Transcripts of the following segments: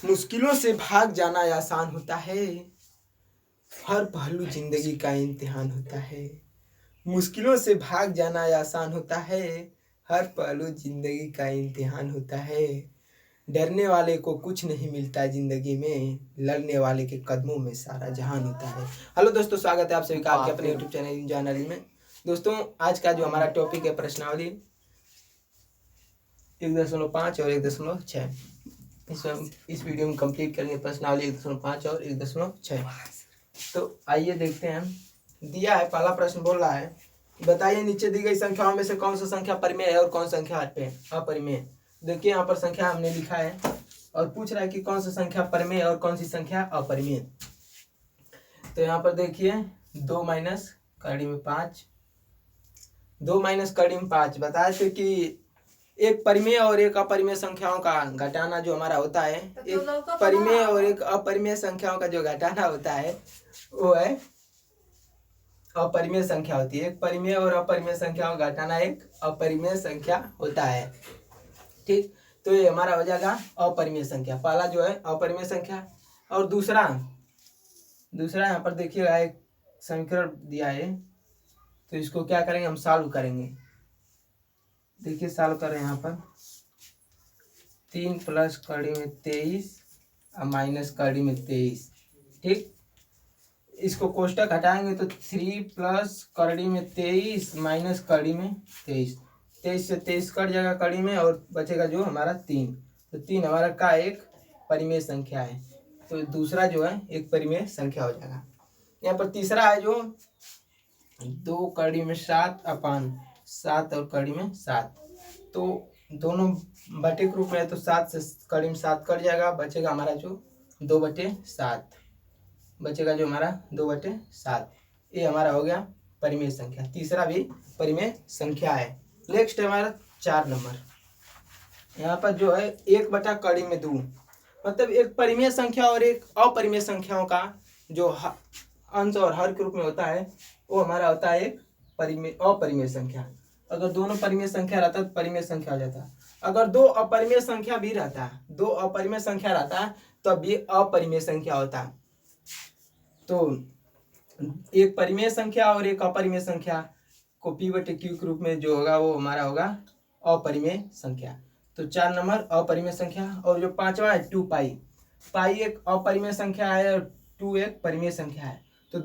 मुश्किलों से भाग जाना आसान होता है, हर पहलू जिंदगी का इम्तिहान होता है। मुश्किलों से भाग जाना आसान होता है, हर पहलू जिंदगी का इम्तिहान होता है। डरने वाले को कुछ नहीं मिलता जिंदगी में, लड़ने वाले के कदमों में सारा जहान होता है। हेलो दोस्तों, स्वागत है आप सभी का आपके अपने यूट्यूब चैनल जानकारी में। दोस्तों, आज का जो हमारा टॉपिक है प्रश्नावली 1.5 और 1.6। इस वीडियो में कंप्लीट करेंगे प्रश्नावली 1.5 और 1.6। तो आइए देखते हैं। दिया है, पहला प्रश्न बोल रहा है, बताइए नीचे दी गई संख्याओं में से कौन सा संख्या परिमेय है और कौन संख्या अपरिमेय। देखिए यहाँ पर संख्या हमने लिखा है और पूछ रहा है कि कौन सा संख्या परिमेय और कौन सी संख्या अपरिमेय। तो यहाँ पर देखिए 2 माइनस कड़ी में 5, 2 माइनस कड़ी में 5 बताए थे कि एक परिमेय और एक अपरिमेय संख्याओं का घटाना जो हमारा होता है, एक परिमेय और एक अपरिमेय संख्याओं का जो घटाना होता है वो है अपरिमेय संख्या होती है। एक परिमेय और अपरिमेय संख्याओं का घटाना एक अपरिमेय संख्या होता है। ठीक, तो ये हमारा हो जाएगा अपरिमेय संख्या। पहला जो है अपरिमेय संख्या, और दूसरा यहाँ पर देखिएगा एक समीकरण दिया है, तो इसको क्या करेंगे, हम सॉल्व करेंगे। देखिए सॉल्व कर रहे हैं यहाँ पर 3 प्लस कड़ी में 23 और माइनस कड़ी में 23। ठीक, इसको कोष्टक हटाएंगे तो 3 प्लस कड़ी में 23 माइनस कड़ी में 23, 23 से 23 कट जाएगा कड़ी में और बचेगा जो हमारा 3। तो 3 हमारा का एक परिमेय संख्या है, तो दूसरा जो है एक परिमेय संख्या हो जाएगा। यहाँ पर तीसरा है जो 2 कड़ी में 7 अपान 7 और कड़ी में 7, तो दोनों बटे के रूप में है, तो 7 से कड़ी में 7 कट जाएगा, बचेगा हमारा जो 2/7, बचेगा जो हमारा 2/7। ये हमारा हो गया परिमेय संख्या, तीसरा भी परिमेय संख्या है। नेक्स्ट है हमारा 4 नंबर। यहाँ पर जो है 1 कड़ी में 2, मतलब एक परिमेय संख्या और एक अपरिमेय संख्याओं का जो अंश और हर के रूप में होता है वो हमारा होता है एक अपरिमेय संख्या। अगर दोनों परिमेय संख्या रहता तो परिमेय संख्या हो जाता। अगर दो अपरिमेय संख्या भी रहता है, दो अपरिमेय संख्या रहता है तो भी अपरिमेय संख्या होता है। तो एक परिमेय संख्या और एक अपरिमेय संख्या को P/Q के रूप में जो होगा वो हमारा होगा अपरिमेय संख्या। तो 4 नंबर अपरिमेय संख्या। और जो 5वां है 2 पाई एक अपरिमेय संख्या है और 2 एक परिमेय संख्या है। तो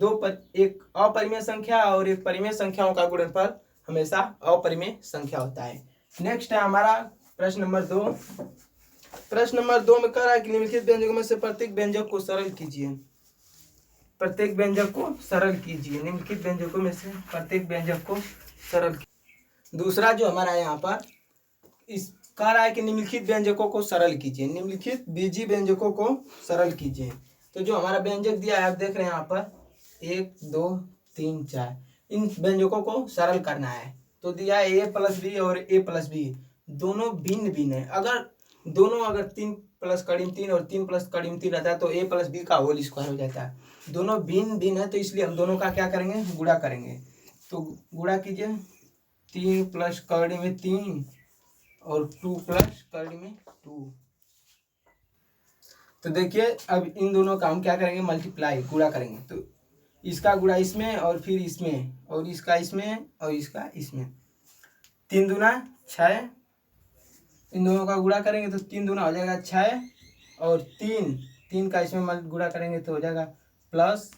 एक अपरिमेय संख्या और एक परिमेय संख्याओं का गुणनफल हमेशा अपरिमेय संख्या होता है। नेक्स्ट है हमारा प्रश्न नंबर 2। प्रश्न नंबर 2 में कह रहा है कि निम्नलिखित व्यंजकों में से प्रत्येक व्यंजक को सरल कीजिए। प्रत्येक व्यंजक को सरल कीजिए, निम्नलिखित व्यंजकों में से प्रत्येक व्यंजक को सरल। दूसरा जो हमारा यहाँ पर इस कह रहा है कि निम्नलिखित व्यंजकों को सरल कीजिए, निम्नलिखित बीजीय व्यंजकों को सरल कीजिए। तो जो हमारा व्यंजक दिया है आप देख रहे हैं यहाँ पर 1 2 3 4, इन व्यंजकों को सरल करना है। तो दिया है a+b और a+b दोनों भिन्न भिन्न है। अगर दोनों अगर 3 प्लस कड़ी में 3 और 3 प्लस कड़ी में 3 रहता है तो a+b का होल स्क्वायर हो जाता है। दोनों भिन्न भिन्न है तो इसलिए हम दोनों का क्या करेंगे, गुणा करेंगे। तो गुणा कीजिए 3 प्लस कड़ी में 3 और 2 प्लस कड़ी में 2। तो देखिए अब इन दोनों का हम क्या करेंगे, मल्टीप्लाई, गुणा करेंगे। तो इसका गुणा इसमें और फिर इसमें और इसका इसमें और इसका इसमें, 3 दूना 6। इन दोनों का गुणा करेंगे तो 3 दूना हो जाएगा 6 और 3 का इसमें गुणा करेंगे तो हो जाएगा प्लस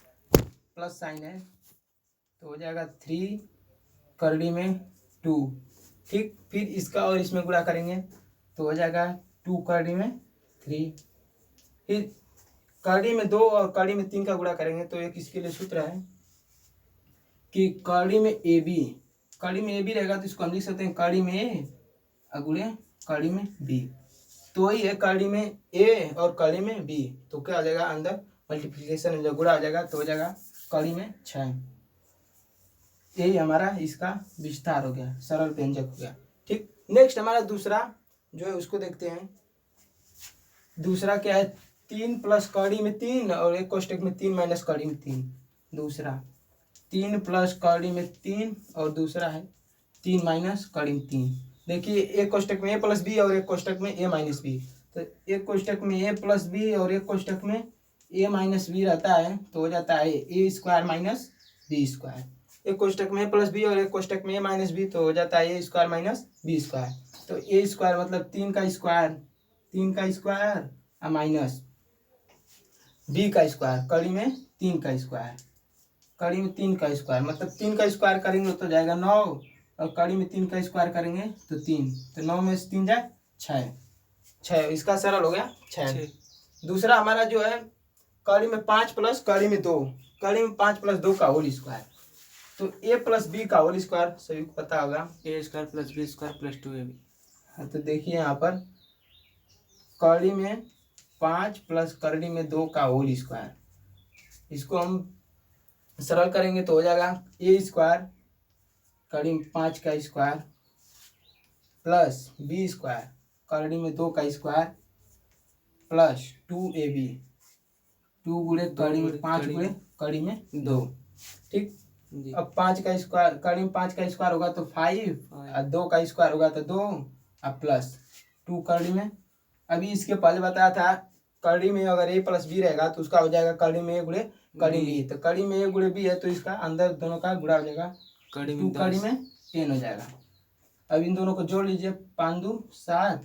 साइन है तो हो जाएगा 3 कड़ी में 2। ठीक, फिर इसका और इसमें गुणा करेंगे तो हो जाएगा 2 कड़ी में 3। फिर कड़ी में 2 और कड़ी में 3 का गुणा करेंगे तो एक इसके लिए सूत्र है कि कड़ी में AB रहेगा तो इसको हम लिख सकते हैं कड़ी में A गुणे कड़ी में B। तो वही है कड़ी में A और कड़ी में B, तो क्या हो जाएगा अंदर मल्टीप्लिकेशन जो गुणा हो जाएगा तो हो जाएगा कड़ी में 6। यही हमारा इसका विस्तार हो गया, सरल व्यंजक हो गया। ठीक, नेक्स्ट हमारा दूसरा जो है उसको देखते हैं। दूसरा क्या है, 3 प्लस कड़ी में 3 और एक कोष्टक में 3 माइनस कड़ी में 3। दूसरा 3 प्लस कड़ी में 3 और दूसरा है 3 माइनस कड़ी में 3। देखिए एक कोष्टक में a+b और एक कोष्टक में a-b, तो एक कोष्टक में ए प्लस बी और एक कोष्टक में ए माइनस बी रहता है, तो हो जाता है ए स्क्वायर माइनस बी स्क्वायर। एक कोष्टक में ए प्लस बी और एक कोष्टक में ए माइनस बी, तो हो जाता है ए स्क्वायर माइनस बी स्क्वायर। तो ए स्क्वायर मतलब 3 का स्क्वायर और माइनस बी का स्क्वायर, कड़ी में 3 का स्क्वायर, कड़ी में 3 का स्क्वायर मतलब 3 का स्क्वायर करेंगे तो जाएगा 9 और कड़ी में 3 का स्क्वायर करेंगे तो 3, तो 9 में से 3 जाए 6, इसका सरल हो गया 6। दूसरा हमारा जो है कड़ी में 5 प्लस कड़ी में 2, कड़ी में 5 प्लस 2 का होल स्क्वायर, तो ए प्लस बी का होल स्क्वायर सभी को पता होगा, A square plus B square plus 2ab। हाँ तो देखिए यहाँ पर कड़ी में 5 प्लस कड़ी में 2 का होल स्क्वायर, इसको हम सरल करेंगे तो हो जाएगा ए स्क्वायर कड़ी में 5 का स्क्वायर प्लस बी स्क्वायर कड़ी में 2 का स्क्वायर प्लस 2ab, 2 गुणे कड़ी में 5 गुणे कड़ी में 2। ठीक, अब 5 का स्क्वायर कड़ी में 5 का स्क्वायर होगा तो 5 और 2 का स्क्वायर होगा तो 2 और प्लस 2 कड़ी में। अभी इसके पहले बताया था कड़ी में अगर ए प्लस बी रहेगा तो उसका हो जाएगा कड़ी में ए गुणे कड़ी बी, तो कड़ी में ए गुणे बी है तो इसका अंदर दोनों का गुणा हो जाएगा, 2 कड़ी में 10 हो जाएगा। अब इन दोनों को जोड़ लीजिए, 5 2 7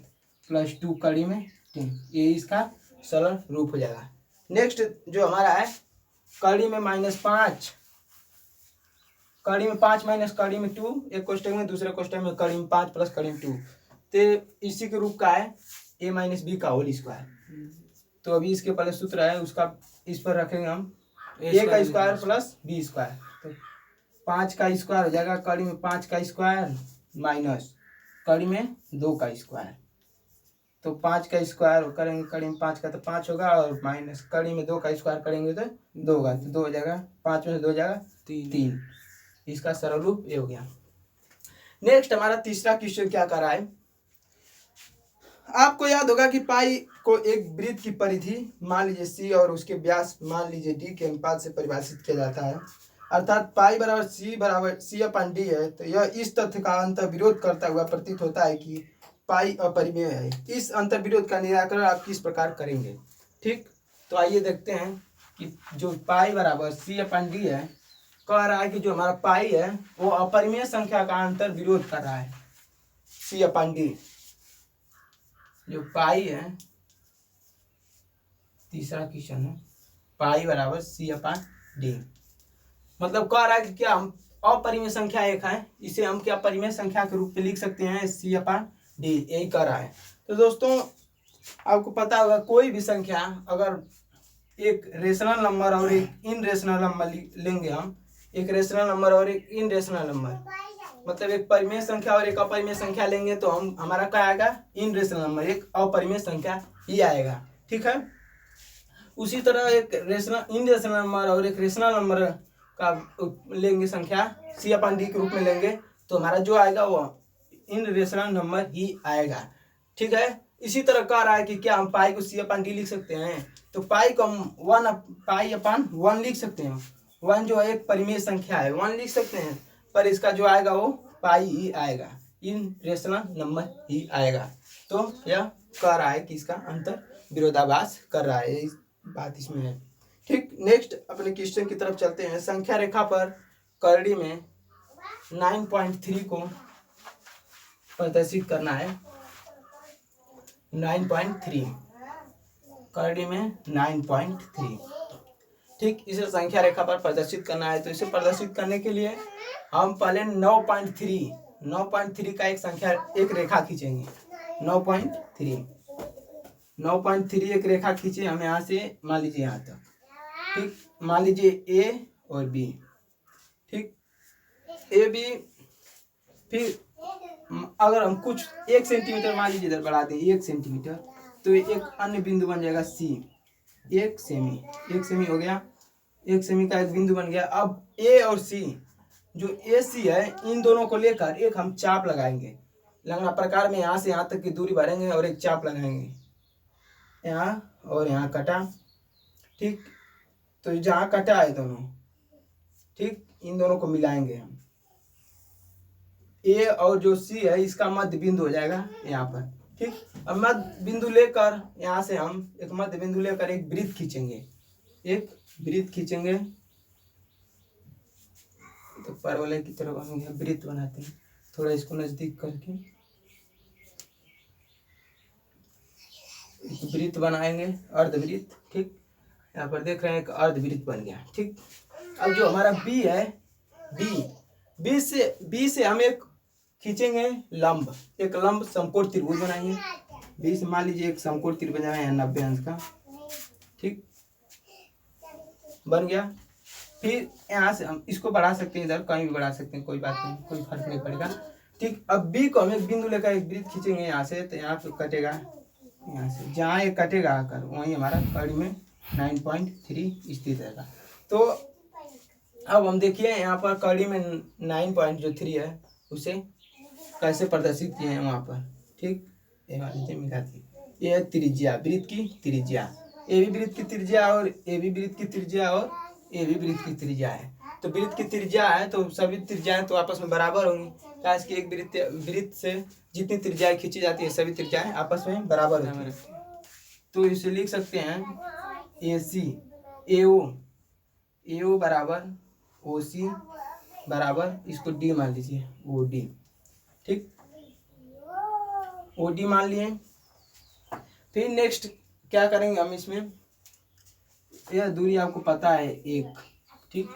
प्लस 2 कड़ी में 10, ये इसका सरल रूप हो जाएगा। नेक्स्ट जो हमारा है कड़ी में -5, कड़ी में 5 माइनस कड़ी में 2, एक कोष्टक में दूसरे कोष्टक में कड़ी में 5 प्लस कड़ी में 2, तो इसी के रूप का है ए माइनस बी का होल स्क्वायर। तो अभी इसके पहले सूत्र है उसका इस पर रखेंगे हम ए का स्क्वायर प्लस बी स्क्वायर, तो 5 का स्क्वायर हो जाएगा कड़ी में 5 का स्क्वायर माइनस कड़ी में 2 का स्क्वायर, तो 5 का स्क्वायर करेंगे कड़ी में 5 का तो 5 होगा और माइनस कड़ी में 2 का स्क्वायर करेंगे तो 2 होगा, तो 2 हो जाएगा, 5 में से 2 हो जाएगा 3, इसका सरल रूप ये हो गया। नेक्स्ट हमारा तीसरा क्वेश्चन क्या कर रहा है, आपको याद होगा कि पाई को एक वृत्त की परिधि मान लीजिए सी और उसके व्यास मान लीजिए डी के अनुपात से परिभाषित किया जाता है, अर्थात पाई बराबर सी अपन डी है, तो यह इस तथ्य का अंतर विरोध करता हुआ प्रतीत होता है कि पाई अपरिमेय है। इस अंतर विरोध का निराकरण आप किस प्रकार करेंगे। ठीक, तो आइए देखते हैं कि जो पाई बराबर सी अपन डी है, कह रहा है कि जो हमारा पाई है वो अपरिमेय संख्या का अंतर विरोध कर रहा है। सी अपन डी जो पाई है, तीसरा क्वेश्चन है पाई बराबर सी अपन डी, मतलब कह रहा है कि क्या हम अपरिमेय संख्या एक है, इसे हम क्या परिमेय संख्या के रूप में लिख सकते हैं, सी अपन डी, यही कह रहा है। तो दोस्तों आपको पता होगा कोई भी संख्या अगर एक रेशनल नंबर और एक इन रेशनल नंबर लेंगे, हम एक रेशनल नंबर और एक इन रेशनल नंबर, मतलब एक परिमेय संख्या और एक अपरिमेय संख्या लेंगे तो हम हमारा क्या आएगा, इन रेशनल नंबर, एक अपरिमेय संख्या ही आएगा। ठीक है, उसी तरह एक रेशनल इन रेशनल नंबर और एक रेशनल नंबर का लेंगे संख्या सी अपन डी के रूप में लेंगे तो हमारा जो आएगा वो इन रेशनल नंबर ही आएगा। ठीक है, इसी तरह कह रहा है कि क्या हम पाई को सी अपन डी लिख सकते हैं, तो पाई को हम पाई अपन 1 लिख सकते हैं, 1 जो है एक परिमेय संख्या है, 1 लिख सकते हैं, पर इसका जो आएगा वो पाई ही आएगा, इन रेशनल नंबर ही आएगा। तो यह कह रहा है कि इसका अंतर विरोधाभास कर रहा है, इस बात इसमें है। ठीक, नेक्स्ट अपने क्वेश्चन की तरफ चलते हैं। संख्या रेखा पर करड़ी में 9.3 को प्रदर्शित करना है, 9.3 करड़ी में 9.3। ठीक, इसे संख्या रेखा पर प्रदर्शित करना है, तो इसे प्रदर्शित करने के लिए हम पहले 9.3 का एक रेखा खींचेंगे, 9.3 एक रेखा खींचे हम यहाँ से, मान लीजिए यहाँ तक। ठीक, मान लीजिए ए और बी, ठीक, ए बी, फिर अगर हम कुछ 1 सेंटीमीटर मान लीजिए इधर बढ़ा दें 1 सेंटीमीटर, तो एक अन्य बिंदु बन जाएगा सी, 1 सेमी हो गया, 1 सेमी का एक बिंदु बन गया। अब ए और सी, जो ए सी है, इन दोनों को लेकर एक हम चाप लगाएंगे, लगना प्रकार में यहाँ से यहाँ तक की दूरी भरेंगे और एक चाप लगाएंगे, यहाँ और यहाँ कटा। ठीक, तो जहाँ कटा है दोनों, ठीक, इन दोनों को मिलाएंगे हम, ए और जो सी है इसका मध्य बिंदु हो जाएगा यहाँ पर। ठीक। अब मध्य बिंदु लेकर यहाँ से हम एक मध्य बिंदु लेकर एक वृत्त खींचेंगे, एक वृत्त खींचेंगे। तो परवलय की तरफ हम वृत्त बनाते हैं, थोड़ा इसको नजदीक करके वृत्त बनाएंगे, अर्धवृत्त। ठीक, यहाँ पर देख रहे हैं एक अर्धवृत्त बन गया। ठीक, अब जो हमारा बी है, बी से हम एक खींचेंगे लंब, एक लंब समकोण त्रिभुज बनाएंगे। बी से मान लीजिए एक समकोण त्रिभुज बनाए हैं 90 अंश का। ठीक, बन गया। फिर यहाँ से हम इसको बढ़ा सकते हैं, इधर कहीं भी बढ़ा सकते हैं, कोई बात नहीं, कोई फर्क नहीं पड़ेगा। ठीक, अब बी को हम एक बिंदु लेकर एक वृत्त खींचेंगे यहाँ से, तो यहाँ पे कटेगा, यहाँ से जहाँ ये कटेगा आकर वहीं हमारा कड़ी में 9.3 स्थित रहेगा। तो अब हम देखिए यहाँ पर कड़ी में 9.3 है, उसे कैसे प्रदर्शित किए हैं वहाँ पर। ठीक, ये वाली मिलाती, ये है त्रिज्या, वृत्त की त्रिज्या, ए भी वृत्त की त्रिज्या और ए भी वृत्त की त्रिज्या और ए भी वृत्त की त्रिज्या है। तो वृत्त की त्रिज्या है तो सभी त्रिज्याएं तो आपस में बराबर होंगी, काश की एक वृत्त से जितनी त्रिज्याएं खींची जाती है सभी त्रिज्याएं आपस में बराबर होती है। तो इसे लिख सकते हैं ए सी ए ओ बराबर ओ सी बराबर, इसको डी मान लीजिए, ओ डी। ठीक, ओ डी मान लिए। फिर नेक्स्ट क्या करेंगे हम इसमें, यह दूरी आपको पता है एक। ठीक,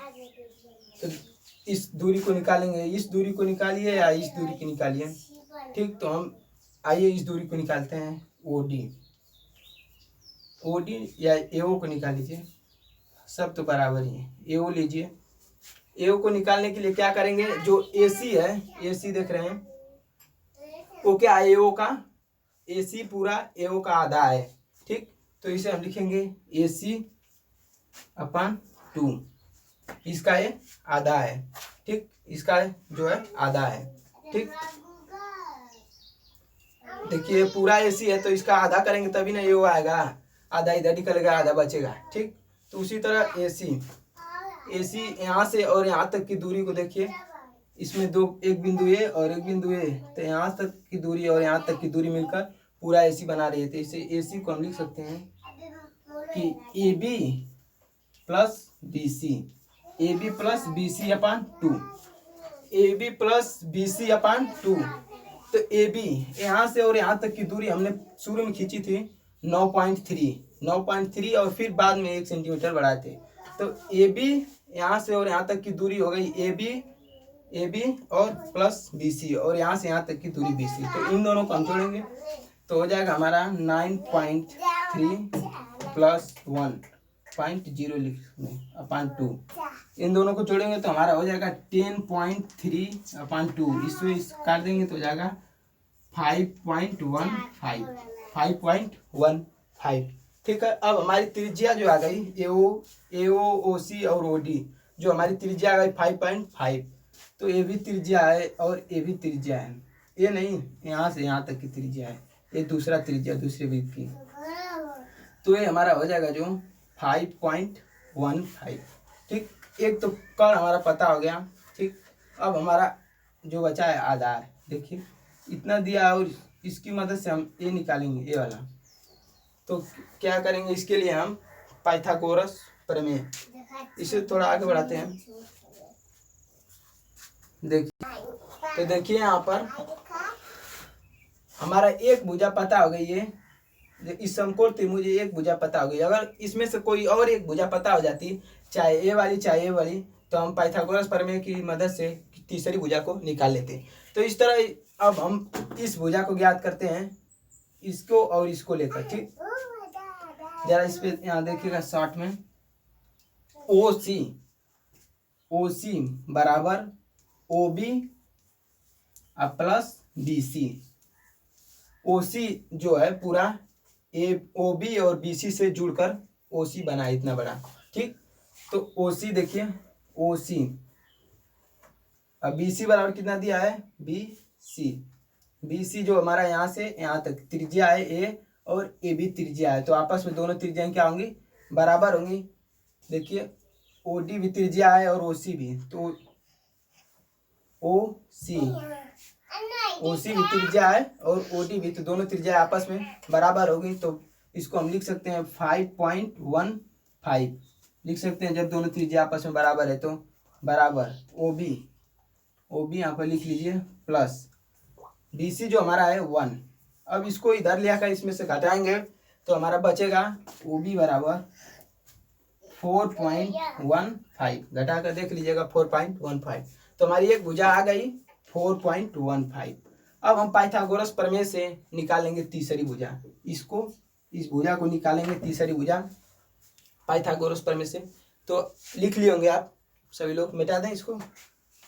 तो इस दूरी को निकालेंगे, इस दूरी को निकालिए या इस दूरी की निकालिए। ठीक, तो हम आइए इस दूरी को निकालते हैं, ओ डी या ए ओ को निकाल लीजिए, सब तो बराबर ही है। ए ओ लीजिए, ए ओ को निकालने के लिए क्या करेंगे, जो ए सी है, ए सी देख रहे हैं, वो क्या है, ए ओ का, ए सी पूरा ए ओ का आधा है। ठीक, तो इसे हम लिखेंगे ए सी अपॉन 2, इसका ये आधा है। ठीक, इसका जो है आधा है। ठीक, देखिए पूरा एसी है तो इसका आधा करेंगे तभी ना ये वो आएगा, आधा इधर निकलेगा आधा बचेगा। ठीक, तो उसी तरह एसी यहाँ से और यहाँ तक की दूरी को देखिए, इसमें दो, एक बिंदु ए और एक बिंदु ए, तो यहाँ तक की दूरी और यहाँ तक की दूरी मिलकर पूरा एसी बना रही है। तो इसे एसी को हम लिख सकते हैं कि A B plus B C, A B plus B C upon 2, A B plus B C upon 2। तो ए बी यहाँ से और यहाँ तक की दूरी हमने शुरू में खींची थी 9.3 और फिर बाद में 1 सेंटीमीटर बढ़ाए थे। तो ए बी यहाँ से और यहाँ तक की दूरी हो गई ए बी और प्लस बी सी, और यहाँ से यहाँ तक की दूरी बी सी। तो इन दोनों को हम जोड़ेंगे तो हो जाएगा हमारा 9.3 प्लस 1.0 लिखेंगे अपॉन 2। इन दोनों को जोड़ेंगे तो हमारा हो जाएगा 10.3 अपॉन 2, इसमें काट देंगे तो हो जाएगा 5.15। ठीक है, अब हमारी त्रिज्या जो आ गई ए ओ सी और ओ डी, जो हमारी त्रिज्या आ गई 5.5। तो ये भी त्रिज्या है और ये भी त्रिज्या है, ये नहीं यहाँ से यहाँ तक की त्रिज्या है, ये दूसरा त्रिज्या दूसरे वृत्त की। तो ये हमारा हो जाएगा जो 5.15। ठीक, एक तो कर्ण हमारा पता हो गया। ठीक, अब हमारा जो बचा है आधार, देखिए इतना दिया और इसकी मदद से हम ये निकालेंगे, ये वाला। तो क्या करेंगे, इसके लिए हम पाइथागोरस प्रमेय, इसे थोड़ा आगे बढ़ाते हैं। देखिए, तो देखिए यहाँ पर हमारा एक भुजा पता हो गई है, इस समकोण त्रिभुज एक भुजा पता हो गई। अगर इसमें से कोई और एक भुजा पता हो जाती, चाहे ए वाली चाहे ए वाली, तो हम पाइथागोरस प्रमेय की मदद से तीसरी भुजा को निकाल लेते। तो इस तरह अब हम इस भुजा को ज्ञात करते हैं, इसको और इसको लेकर। ठीक, जरा इस पे यहाँ देखिएगा शॉर्ट में, ओ सी बराबर O B plus B C. O C जो है पूरा ओ बी और बी सी से जुड़कर ओ सी बना इतना बड़ा। ठीक, तो ओ सी देखिए, ओ सी अब बी सी बराबर कितना दिया है, बी सी जो हमारा यहाँ से यहाँ तक त्रिज्या है ए और ए बी त्रिज्या है, तो आपस में दोनों त्रिज्याएं क्या होंगी, बराबर होंगी। देखिए ओ डी भी त्रिज्या है और ओ सी भी, तो ओ सी ओसी भी त्रिज्या है और ओडी भी, तो दोनों त्रिज्या आपस में बराबर होगी, तो इसको हम लिख सकते हैं 5.15 लिख सकते हैं। जब दोनों त्रिज्या आपस में बराबर है तो बराबर ओबी यहाँ पर लिख लीजिए प्लस बीसी जो हमारा है 1। अब इसको इधर ले आकर इसमें से घटाएंगे तो हमारा बचेगा ओबी बराबर 4.15, घटा कर देख लीजिएगा 4.15, तो हमारी एक भुजा आ गई 4.15। अब हम पाइथागोरस प्रमेय से निकालेंगे तीसरी भुजा, इसको इस भुजा को निकालेंगे तीसरी भुजा पाइथागोरस प्रमेय से। तो लिख लिए होंगे आप सभी लोग, मिटा दें इसको,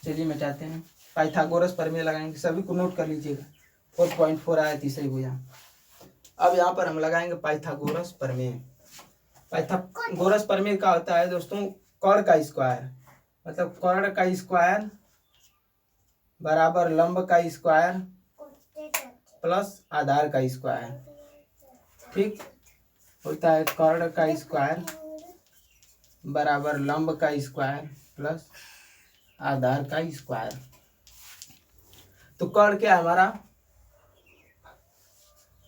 चलिए मिटाते हैं। पाइथागोरस प्रमेय लगाएंगे, सभी को नोट कर लीजिएगा। 4.4 आया तीसरी भुजा। अब यहाँ पर हम लगाएंगे पाइथागोरस प्रमेय। पाइथागोरस प्रमेय का होता है दोस्तों कर्ण का स्क्वायर, मतलब कर्ण का स्क्वायर बराबर लंब का स्क्वायर प्लस आधार का स्क्वायर। ठीक होता है कर्ण का स्क्वायर बराबर लंब का स्क्वायर प्लस आधार का स्क्वायर। तो कर्ण क्या है हमारा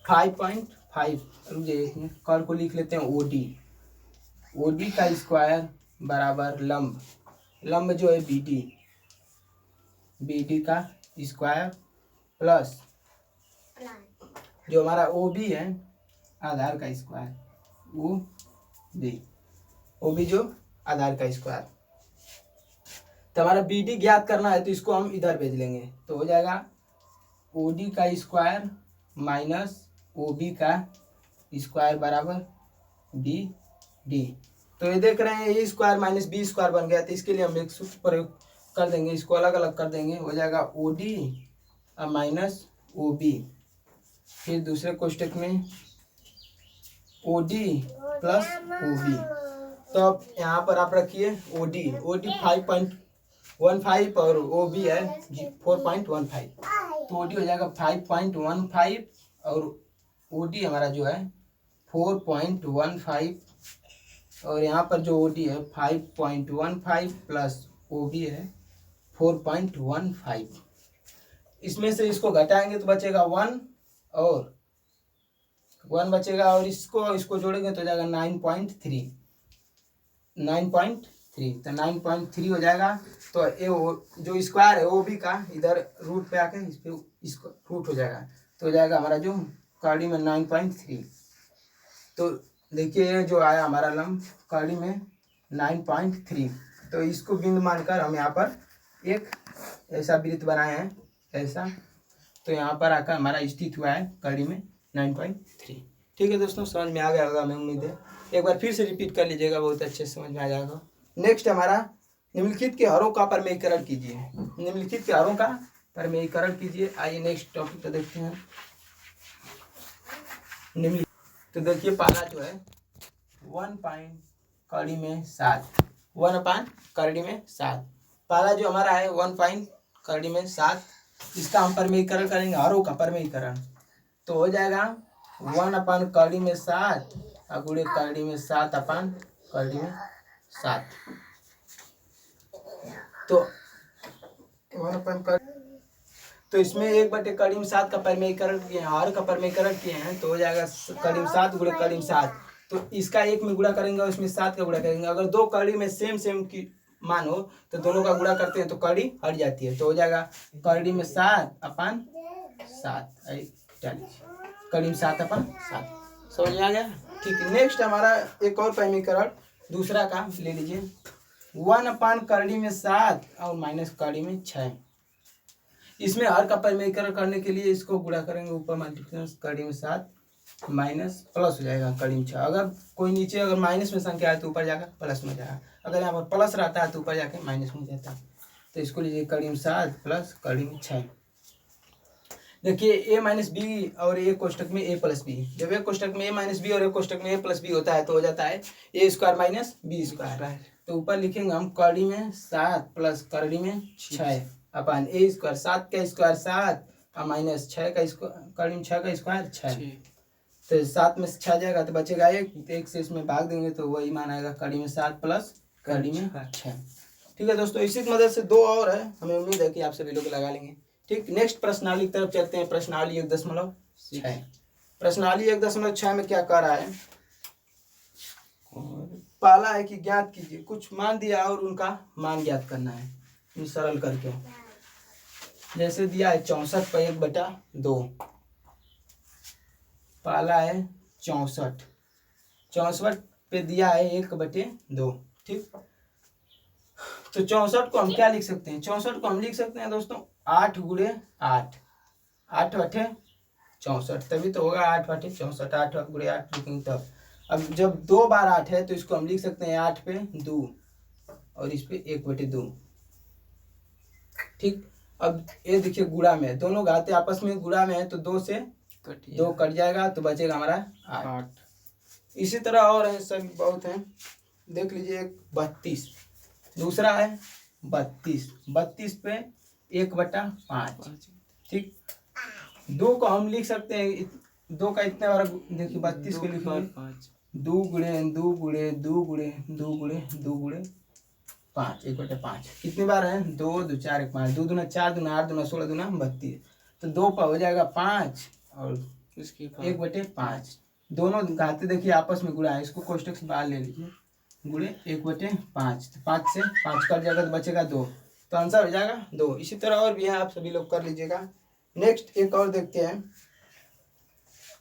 5.5, रुकिए कर्ण को लिख लेते हैं ओडी का स्क्वायर बराबर लंब जो है बीडी का स्क्वायर प्लस जो हमारा ओबी है आधार का स्क्वायर, ओबी जो आधार का स्क्वायर। तो हमारा बीडी ज्ञात करना है तो इसको हम इधर भेज लेंगे, तो हो जाएगा ओडी का स्क्वायर माइनस ओबी का स्क्वायर बराबर डी। तो ये देख रहे हैं ए स्क्वायर माइनस बी स्क्वायर बन गया, तो इसके लिए हम एक सूत्र प्रयोग कर देंगे, इसको अलग अलग कर देंगे, हो जाएगा ओडी माइनस ओबी। फिर दूसरे कोष्टक में ओडी प्लस ओबी। तो अब यहाँ पर आप रखिए ओडी 5.15 और ओबी है 4.15, तो ओडी हो जाएगा 5.15 और ओडी हमारा जो है 4.15 और यहाँ पर जो ओडी है 5.15 प्लस ओबी है 4.15। इसमें से इसको घटाएंगे तो बचेगा 1 और 1 बचेगा और इसको जोड़ेंगे तो जाएगा 9.3, तो 9.3 हो जाएगा। तो ये जो स्क्वायर है ओबी का इधर रूट पे आके इसको रूट हो जाएगा, तो हो जाएगा हमारा जो कड़ी में 9.3। तो देखिए जो आया हमारा लंब कड़ी में 9.3, तो इसको बिंदु मानकर हम यहाँ पर एक ऐसा वृत्त बनाए हैं ऐसा, तो यहाँ पर आकर हमारा स्थित हुआ है कड़ी में 9.3। ठीक है दोस्तों, समझ में आ गया होगा, मैं उम्मीद है। एक बार फिर से रिपीट कर लीजिएगा, बहुत अच्छे से समझ में आ जाएगा। नेक्स्ट हमारा निम्नलिखित के हरों का प्रमेयीकरण कीजिए। निम्नलिखित के हरों का प्रमेयीकरण कीजिए। आइए नेक्स्ट टॉपिक पे देखते हैं। निम्नलिखित, तो देखिए पहला जो है 1 कड़ी में 7, 1 कड़ी में 7, पहला जो हमारा है 1 कड़ी में 7, इसका हम प्रमेयीकरण करेंगे, हरों का प्रमेयीकरण। तो हो जाएगा 1 कड़ी में 7 गुणे कड़ी में 7 कड़ी में 7। तो 1 तो इसमें 1 कड़ी में 7 का प्रमेयीकरण किए हैं, हर का प्रमेयीकरण किए हैं, तो हो जाएगा कड़ी में 7 गुणे कड़ी में 7। तो इसका 1 में गुणा करेंगे और इसमें 7 का गुणा करेंगे। अगर दो कड़ी में सेम की मान हो तो दोनों का गुणा करते हैं तो कड़ी हट जाती है, तो हो जाएगा कड़ी में 7 कड़ी में 7 समझ में आ गया। ठीक है, नेक्स्ट हमारा एक और प्रमेयीकरण दूसरा का ले लीजिए। 1 कड़ी में 7 और माइनस कड़ी में 6। इसमें हर का प्रमेयीकरण करने के लिए इसको गुणा करेंगे, ऊपर मल्टीप्लिकेशन कड़ी में 7 माइनस प्लस हो जाएगा कड़ी में 6। अगर कोई नीचे अगर माइनस में संख्या है तो ऊपर जाकर प्लस में जाएगा, अगर यहाँ पर प्लस रहता है तो ऊपर जाके माइनस में जाता है। तो इसको लीजिए कड़ी में 7 प्लस कड़ी में 6। देखिए a माइनस बी और ए कोष्टक में a प्लस बी, जब एक कोष्टक में a माइनस बी और एक कोष्टक में a प्लस बी होता है तो हो जाता है a square minus B square. तो ऊपर लिखेंगे हम कड़ी में 7 प्लस कड़ी में 6 अपन a स्क्वायर, 7 का स्क्वायर 7 और माइनस 6 का स्क्वायर, कड़ी में 6 का स्क्वायर 6। तो 7 में 6 जाएगा तो बचेगा 1 से इसमें भाग देंगे तो वही मान आएगा कड़ी में 7 प्लस कड़ी में 6। ठीक है दोस्तों, इसी की मदद से 2 और है, हमें उम्मीद है कि आप सभी लोग लगा लेंगे। ठीक, नेक्स्ट प्रश्नावली की तरफ चलते हैं। प्रश्नावली 1.6। प्रश्नावली 1.6 में क्या कर रहा है, पहला है कि ज्ञात कीजिए, कुछ मान दिया और उनका मान ज्ञात करना है, इन सरल करके। जैसे दिया है 64 पर 1/2, पहला है 64, 64 पे दिया है 1/2, ठीक। तो 64 को हम क्या लिख सकते हैं, 64 को हम लिख सकते हैं दोस्तों 8 × 8, 8 8 64, तभी तो होगा 8 8 64, 8 × 8 लिखेंगे तब। अब जब 2 बार 8 है तो इसको हम लिख सकते हैं 8 पे 2 और इस पे 1/2, ठीक। अब ये देखिए गुणा में, दोनों घाते आपस में गुणा में है तो 2 से 2 कट जाएगा तो बचेगा हमारा 8। इसी तरह और है, सब बहुत हैं, देख लीजिए। 32, दूसरा है 32, 32 पे 1/5, ठीक। 2 को हम लिख सकते हैं, 2 का इतने बार देखिए 32 को लिखेंगे 2 × 2 × 2 × 2 × 2 × 5, 1/5 कितनी बार है, 2 2 4 1 5, 2 दूना 4 दूना 8 दूना 16 दूना 32, तो 2 पर हो जाएगा 5 और इसकी 1/5। दोनों घाते देखिए आपस में गुणा है, इसको कोष्टक से बाहर ले लीजिए, गुणे 1/5, तो 5 से 5 कट जाएगा तो बचेगा 2, तो आंसर हो जाएगा 2। इसी तरह और भी है, आप सभी लोग कर लीजिएगा। नेक्स्ट एक और देखते हैं,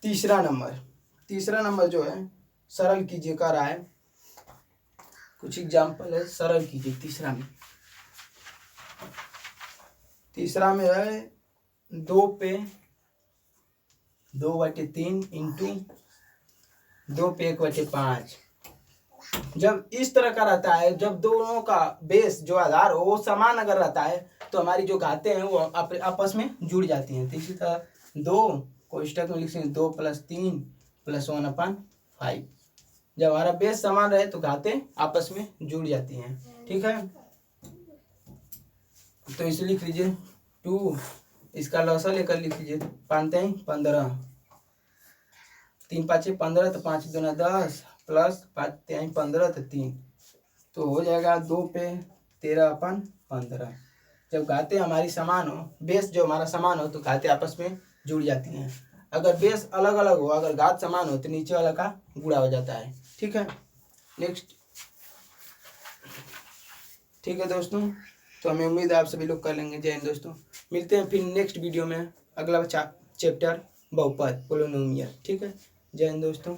तीसरा नंबर जो है सरल कीजिए का रहा है, कुछ एग्जाम्पल है, सरल कीजिए। तीसरा में है 2 पे 2/3 इंटू 2 पे 1/5। जब इस तरह का रहता है, जब दोनों का बेस जो आधार हो वो समान अगर रहता है तो हमारी जो घातें हैं वो आपस में जुड़ जाती हैं। तो इसी तरह 2 कोष्टक में लिख सकते 2 + 3 + 1/5। जब हमारा बेस समान रहे तो घातें आपस में जुड़ जाती हैं, ठीक है। तो इसे लिख लीजिए 2, इसका लसा लेकर लिख लीजिए 5 × 15, 3 × 5 = 15, तो 5 दूना 10 प्लस 5 × 15 तो 3, तो हो जाएगा 2 पे 13/15। जब घातें हमारी समान हो, बेस जो हमारा समान हो तो घातें आपस में जुड़ जाती हैं। अगर बेस अलग अलग हो, अगर घात समान हो तो नीचे वाला का गुणा हो जाता है, ठीक है। नेक्स्ट, ठीक है दोस्तों, तो हमें उम्मीद है आप सभी लोग कर लेंगे। जय हिंद दोस्तों, मिलते हैं फिर नेक्स्ट वीडियो में, अगला चैप्टर बहुपद पोलिनोमियल, ठीक है। जय हिंद दोस्तों।